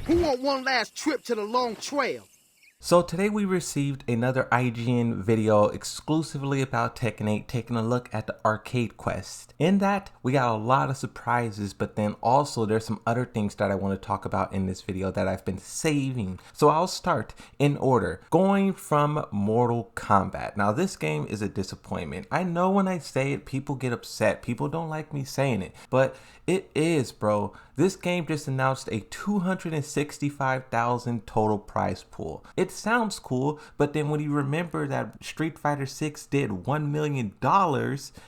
Who want one last trip to the long trail? So today we received another IGN video exclusively about Tekken 8, taking a look at the arcade quest. In that, we got a lot of surprises, but then also there's some other things that I want to talk about in this video that I've been saving. So I'll start in order, going from Mortal Kombat. Now this game is a disappointment. I know when I say it, people get upset. People don't like me saying it, but it is, bro. This game just announced a $265,000 total prize pool. It sounds cool, but then when you remember that Street Fighter 6 did $1 million,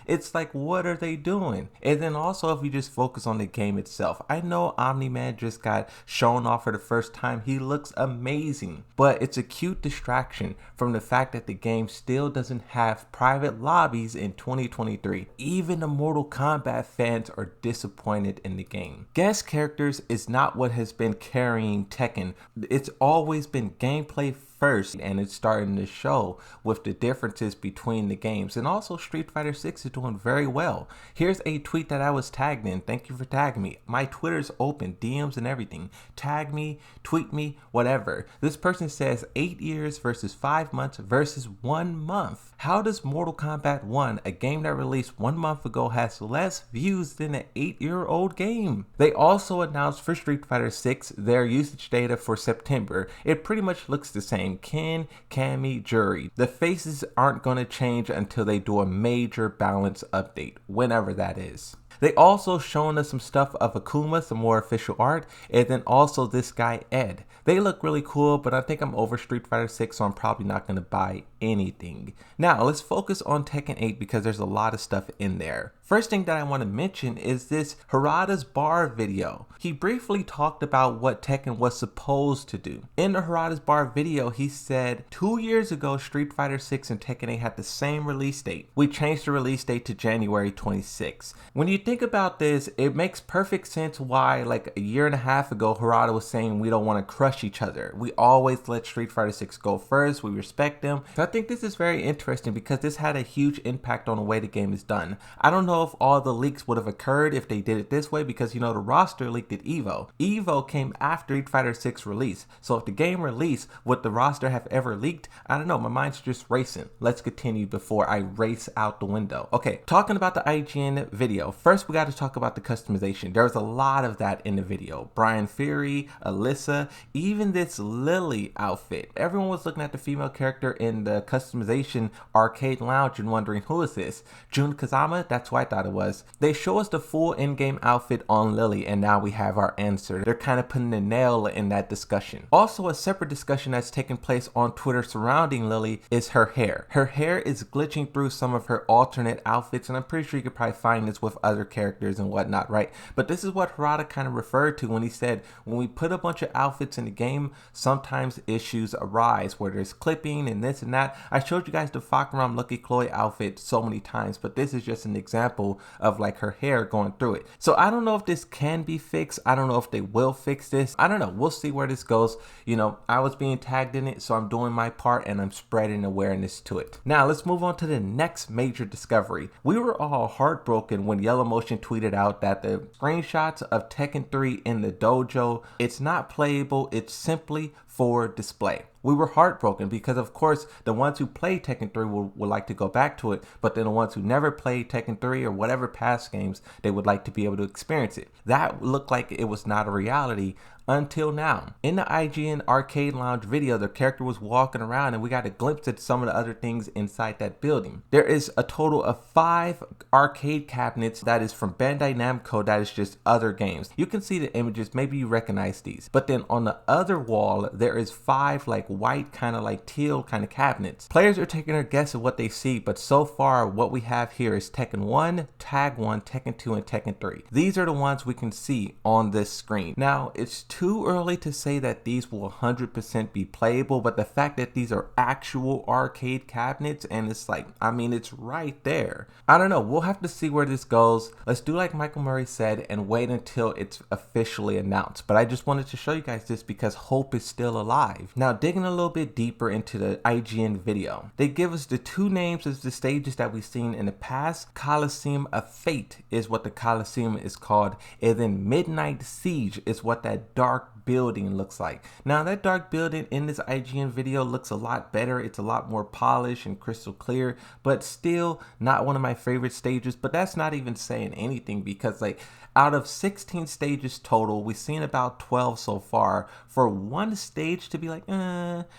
it's like, what are they doing? And then also, if you just focus on the game itself, I know Omni-Man just got shown off for the first time. He looks amazing, but it's a cute distraction from the fact that the game still doesn't have private lobbies in 2023. Even the Mortal Kombat fans are disappointed in the game. Guest characters is not what has been carrying Tekken. It's always been gameplay first, and it's starting to show with the differences between the games. And also Street Fighter 6 is doing very well. Here's a tweet that I was tagged in. Thank you for tagging me. My Twitter's open, DMs and everything. Tag me, tweet me, whatever. This person says 8 years versus 5 months versus 1 month. How does Mortal Kombat 1, a game that released 1 month ago, has less views than an 8-year-old game? They also announced for Street Fighter 6 their usage data for September. It pretty much looks the same. Ken, Cammy, Jury. The faces aren't going to change until they do a major balance update, whenever that is. They also shown us some stuff of Akuma, some more official art, and then also this guy Ed. They look really cool, but I think I'm over Street Fighter 6, so I'm probably not going to buy anything. Now, let's focus on Tekken 8 because there's a lot of stuff in there. First thing that I want to mention is this Harada's Bar video. He briefly talked about what Tekken was supposed to do. In the Harada's Bar video, he said, 2 years ago, Street Fighter 6 and Tekken 8 had the same release date. We changed the release date to January 26. When you think about this, it makes perfect sense why, like a year and a half ago, Harada was saying we don't want to crush each other. We always let Street Fighter 6 go first. We respect them. So I think this is very interesting because this had a huge impact on the way the game is done. I don't know if all the leaks would have occurred if they did it this way because, you know, the roster leaked at EVO. EVO came after Street Fighter 6 release. So if the game released, would the roster have ever leaked? I don't know. My mind's just racing. Let's continue before I race out the window. Okay, talking about the IGN video. First, we got to talk about the customization. There's a lot of that in the video. Brian Fury, Alyssa, even this Lily outfit. Everyone was looking at the female character in the customization arcade lounge and wondering, who is this? Jun Kazama? That's what I thought it was. They show us the full in-game outfit on Lily, and now we have our answer. They're kind of putting a nail in that discussion. Also, a separate discussion that's taking place on Twitter surrounding Lily is her hair. Her hair is glitching through some of her alternate outfits, and I'm pretty sure you could probably find this with other characters and whatnot, right? But this is what Harada kind of referred to when he said, when we put a bunch of outfits in the game, sometimes issues arise where there's clipping and this and that. I showed you guys the Fakaram Lucky Chloe outfit so many times, but this is just an example of like her hair going through it. So I don't know if this can be fixed. I don't know if they will fix this. I don't know. We'll see where this goes. You know, I was being tagged in it, so I'm doing my part and I'm spreading awareness to it. Now let's move on to the next major discovery. We were all heartbroken when Yellow Motion tweeted out that the screenshots of Tekken 3 in the dojo, it's not playable, it's simply for display. We were heartbroken because, of course, the ones who play Tekken 3 would like to go back to it, but then the ones who never played Tekken 3 or whatever past games, they would like to be able to experience it. That looked like it was not a reality until now. In the IGN Arcade Lounge video, the character was walking around and we got a glimpse at some of the other things inside that building. There is a total of 5 arcade cabinets that is from Bandai Namco that is just other games. You can see the images, maybe you recognize these. But then on the other wall, there is 5 like white, kind of like teal kind of cabinets. Players are taking their guess at what they see, but so far what we have here is Tekken 1, Tag 1, Tekken 2, and Tekken 3. These are the ones we can see on this screen. Now, it's too early to say that these will 100% be playable, but the fact that these are actual arcade cabinets and it's like, I mean, it's right there. I don't know. We'll have to see where this goes. Let's do like Michael Murray said and wait until it's officially announced. But I just wanted to show you guys this because hope is still alive. Now, digging a little bit deeper into the IGN video, they give us the 2 names of the stages that we've seen in the past. Coliseum of Fate is what the Coliseum is called, and then Midnight Siege is what that dark building looks like. Now that dark building in this IGN video looks a lot better. It's a lot more polished and crystal clear, but still not one of my favorite stages. But that's not even saying anything, because like out of 16 stages total, we've seen about 12 so far. For one stage to be like,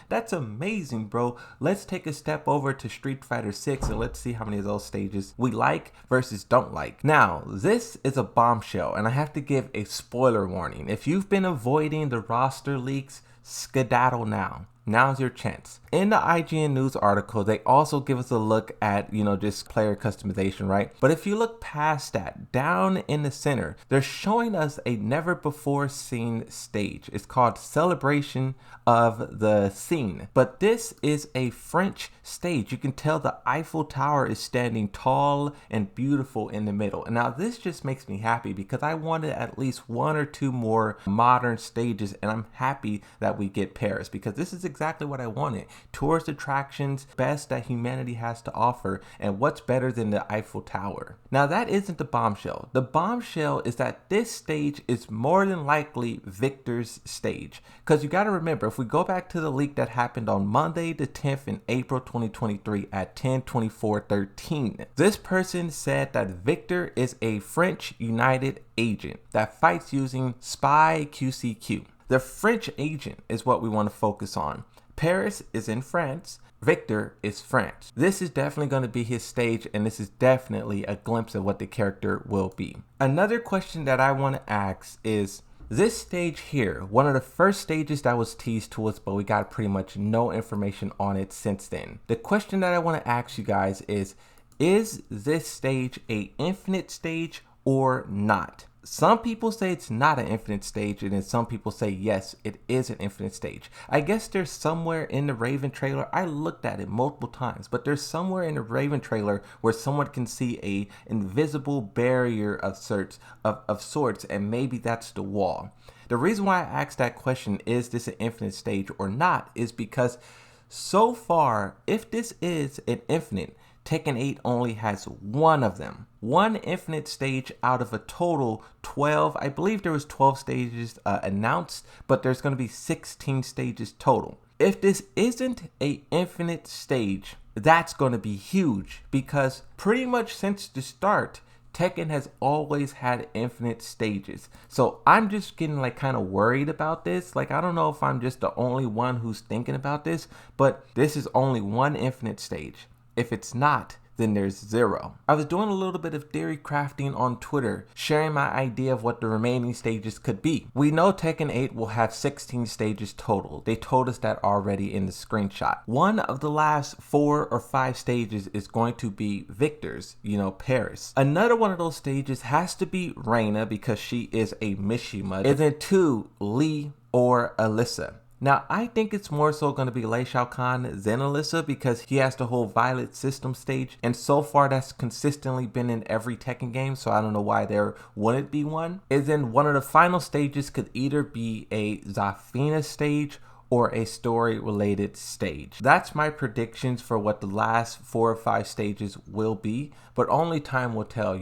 that's amazing, bro. Let's take a step over to Street Fighter 6 and let's see how many of those stages we like versus don't like. Now, this is a bombshell, and I have to give a spoiler warning. If you've been avoiding the roster leaks, skedaddle now. Now's your chance. In the IGN news article, they also give us a look at, just player customization, right? But if you look past that, down in the center, they're showing us a never before seen stage. It's called Celebration of the Scene. But this is a French stage. You can tell the Eiffel Tower is standing tall and beautiful in the middle. And now this just makes me happy, because I wanted at least one or two more modern stages, and I'm happy that we get Paris, because this is exactly what I wanted. Tourist attractions, best that humanity has to offer, and what's better than the Eiffel Tower? Now that isn't the bombshell. The bombshell is that this stage is more than likely Victor's stage. Because you got to remember, if we go back to the leak that happened on Monday the 10th in April 2023 at 10/24/13, this person said that Victor is a French United agent that fights using Spy QCQ. The French agent is what we want to focus on. Paris is in France. Victor is France. This is definitely going to be his stage, and this is definitely a glimpse of what the character will be. Another question that I want to ask is, this stage here, one of the first stages that was teased to us, but we got pretty much no information on it since then. The question that I want to ask you guys is this stage a infinite stage or not? Some people say it's not an infinite stage, and then some people say yes, it is an infinite stage. I guess there's somewhere in the Raven trailer, I looked at it multiple times, but there's somewhere in the Raven trailer where someone can see a invisible barrier of sorts, and maybe that's the wall. The reason why I asked that question, is this an infinite stage or not, is because so far, if this is an infinite, Tekken 8 only has one of them. One infinite stage out of a total 12. I believe there was 12 stages announced, but there's going to be 16 stages total. If this isn't a infinite stage, that's going to be huge, because pretty much since the start, Tekken has always had infinite stages. So I'm just getting kind of worried about this. I don't know if I'm just the only one who's thinking about this, but this is only one infinite stage. If it's not, then there's zero. I was doing a little bit of theory crafting on Twitter, sharing my idea of what the remaining stages could be. We know Tekken 8 will have 16 stages total. They told us that already in the screenshot. One of the last 4 or 5 stages is going to be Victor's, Paris. Another one of those stages has to be Reina, because she is a Mishima. And then 2, Lee or Alyssa. Now, I think it's more so going to be Lei Shao Kahn than Alyssa, because he has the whole Violet System stage, and so far that's consistently been in every Tekken game, so I don't know why there wouldn't be one. And then one of the final stages could either be a Zafina stage or a story-related stage. That's my predictions for what the last 4 or 5 stages will be, but only time will tell,